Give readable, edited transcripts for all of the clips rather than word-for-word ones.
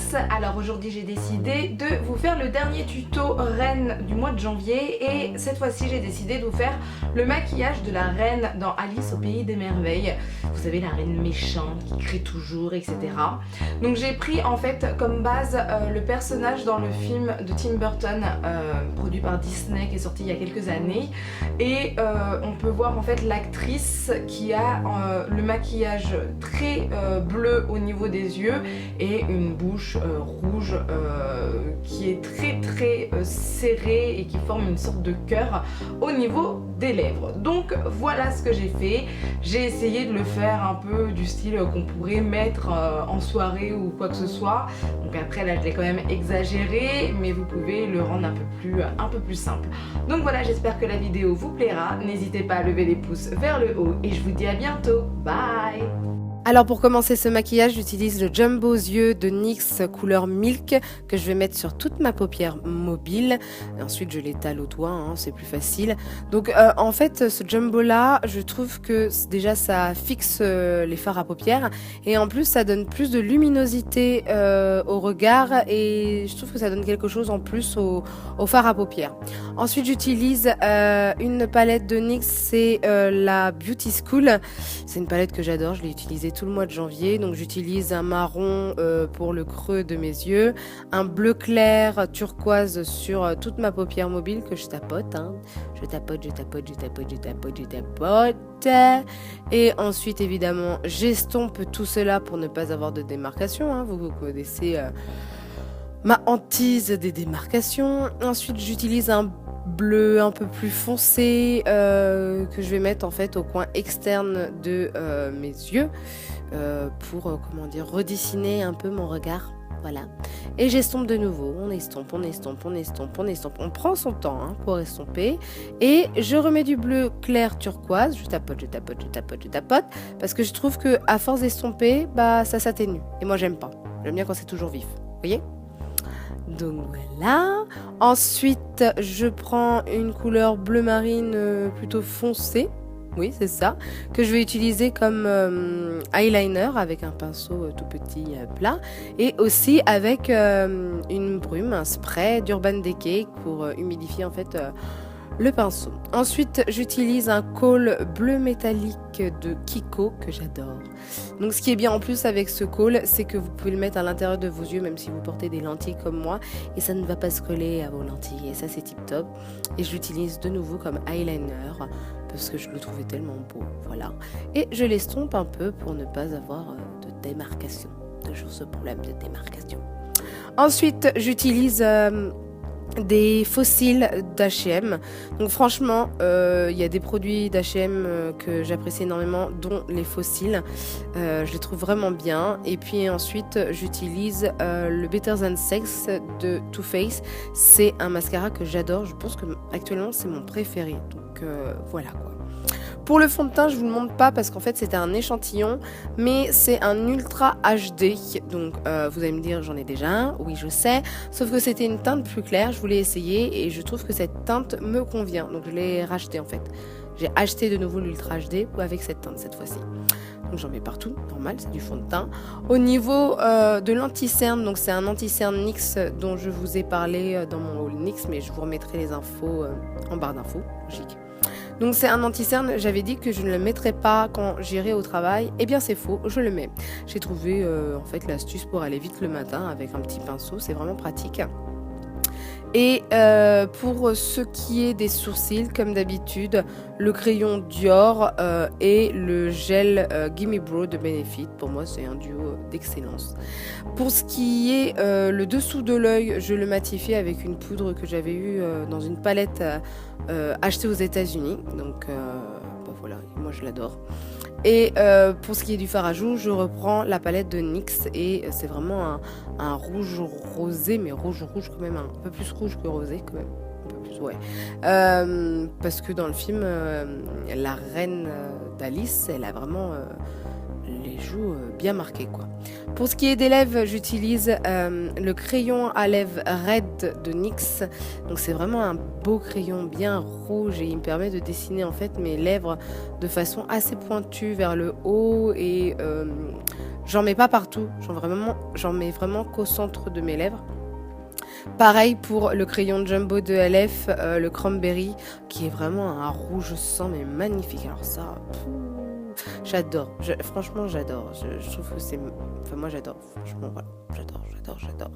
tous, alors aujourd'hui j'ai décidé de vous faire le dernier tuto reine du mois de janvier et cette fois-ci j'ai décidé de vous faire le maquillage de la reine dans Alice au pays des merveilles. Vous savez, la reine méchante qui crie toujours, etc. Donc j'ai pris en fait comme base le personnage dans le film de Tim Burton produit par Disney qui est sorti il y a quelques années et on peut voir en fait l'actrice qui a le maquillage très bleu au niveau des yeux et une bouche rouge qui est très serrée et qui forme une sorte de cœur au niveau des lèvres. Donc voilà ce que j'ai fait. J'ai essayé de le faire un peu du style qu'on pourrait mettre en soirée ou quoi que ce soit. Donc après là je l'ai quand même exagéré, mais vous pouvez le rendre un peu plus simple. Donc voilà, j'espère que la vidéo vous plaira. N'hésitez pas à lever les pouces vers le haut et je vous dis à bientôt. Bye! Alors pour commencer ce maquillage, j'utilise le Jumbo yeux de NYX couleur Milk que je vais mettre sur toute ma paupière mobile. Et ensuite je l'étale au doigt, hein, c'est plus facile. Donc en fait ce Jumbo là, je trouve que déjà ça fixe les fards à paupières et en plus ça donne plus de luminosité au regard et je trouve que ça donne quelque chose en plus au fard à paupières. Ensuite j'utilise une palette de NYX, c'est la Beauty School. C'est une palette que j'adore, je l'ai utilisée tout le mois de janvier. Donc j'utilise un marron pour le creux de mes yeux, un bleu clair turquoise sur toute ma paupière mobile que je tapote, hein. Je tapote. Et ensuite évidemment j'estompe tout cela pour ne pas avoir de démarcation, hein. Vous connaissez ma hantise des démarcations. Ensuite j'utilise un bleu un peu plus foncé que je vais mettre en fait au coin externe de mes yeux pour comment dire, redessiner un peu mon regard. Voilà. Et j'estompe de nouveau. On estompe. On prend son temps hein, pour estomper. Et je remets du bleu clair turquoise. Je tapote. Parce que je trouve que à force d'estomper, bah ça s'atténue. Et moi j'aime pas. J'aime bien quand c'est toujours vif. Vous voyez ? Donc voilà. Ensuite, je prends une couleur bleu marine plutôt foncée. Oui, c'est ça. Que je vais utiliser comme eyeliner avec un pinceau tout petit plat. Et aussi avec une brume, un spray d'Urban Decay pour humidifier en fait le pinceau. Ensuite, j'utilise un col bleu métallique de Kiko que j'adore. Donc ce qui est bien en plus avec ce col, c'est que vous pouvez le mettre à l'intérieur de vos yeux même si vous portez des lentilles comme moi et ça ne va pas se coller à vos lentilles et ça c'est tip top. Et je l'utilise de nouveau comme eyeliner parce que je le trouvais tellement beau, voilà. Et je l'estompe un peu pour ne pas avoir de démarcation. Toujours ce problème de démarcation. Ensuite, j'utilise des fossiles d'H&M. Donc franchement il y a des produits d'H&M que j'apprécie énormément, dont les fossiles. Je les trouve vraiment bien. Et puis ensuite j'utilise le Better Than Sex de Too Faced. C'est un mascara que j'adore, je pense que actuellement c'est mon préféré. Donc voilà quoi. Pour le fond de teint, je vous le montre pas parce qu'en fait c'était un échantillon, mais c'est un ultra HD. Donc vous allez me dire j'en ai déjà un, oui je sais, sauf que c'était une teinte plus claire, je voulais essayer et je trouve que cette teinte me convient. Donc je l'ai racheté en fait. J'ai acheté de nouveau l'ultra HD avec cette teinte cette fois-ci. Donc j'en mets partout, normal, c'est du fond de teint. Au niveau de l'anti-cerne, donc c'est un anti-cerne NYX dont je vous ai parlé dans mon haul NYX, mais je vous remettrai les infos en barre d'infos, logique. Donc c'est un anti-cerne, j'avais dit que je ne le mettrais pas quand j'irai au travail, eh bien c'est faux, je le mets. J'ai trouvé en fait l'astuce pour aller vite le matin avec un petit pinceau, c'est vraiment pratique. Et pour ce qui est des sourcils, comme d'habitude, le crayon Dior et le gel Gimme Brow de Benefit. Pour moi, c'est un duo d'excellence. Pour ce qui est le dessous de l'œil, je le matifie avec une poudre que j'avais eue dans une palette achetée aux États-Unis. Donc bah voilà, moi je l'adore. Et pour ce qui est du fard à joues, je reprends la palette de NYX et c'est vraiment un rouge rosé, mais rouge quand même, un peu plus rouge que rosé quand même. Un peu plus, ouais. Parce que dans le film, la reine d'Alice, elle a vraiment les joues bien marquées quoi. Pour ce qui est des lèvres, j'utilise le crayon à lèvres Red de NYX. Donc c'est vraiment un beau crayon bien rouge et il me permet de dessiner en fait mes lèvres de façon assez pointue vers le haut et J'en mets pas partout, j'en mets vraiment qu'au centre de mes lèvres. Pareil pour le crayon Jumbo de LF, le Cranberry, qui est vraiment un rouge sang, mais magnifique. Alors ça, j'adore. Franchement, j'adore. Je trouve que c'est... Enfin, moi, j'adore. Franchement, voilà. J'adore.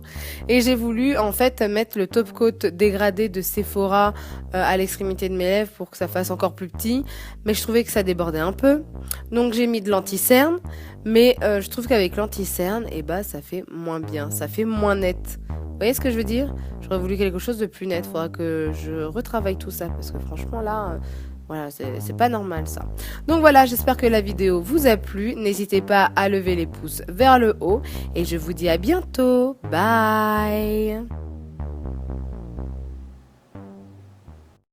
Et j'ai voulu, en fait, mettre le top coat dégradé de Sephora à l'extrémité de mes lèvres pour que ça fasse encore plus petit. Mais je trouvais que ça débordait un peu. Donc, j'ai mis de l'anti-cerne. Mais je trouve qu'avec l'anti-cerne, eh ben, ça fait moins bien. Ça fait moins net. Vous voyez ce que je veux dire? J'aurais voulu quelque chose de plus net. Faudra que je retravaille tout ça. Parce que franchement, là... Voilà, c'est pas normal ça. Donc voilà, j'espère que la vidéo vous a plu. N'hésitez pas à lever les pouces vers le haut. Et je vous dis à bientôt. Bye!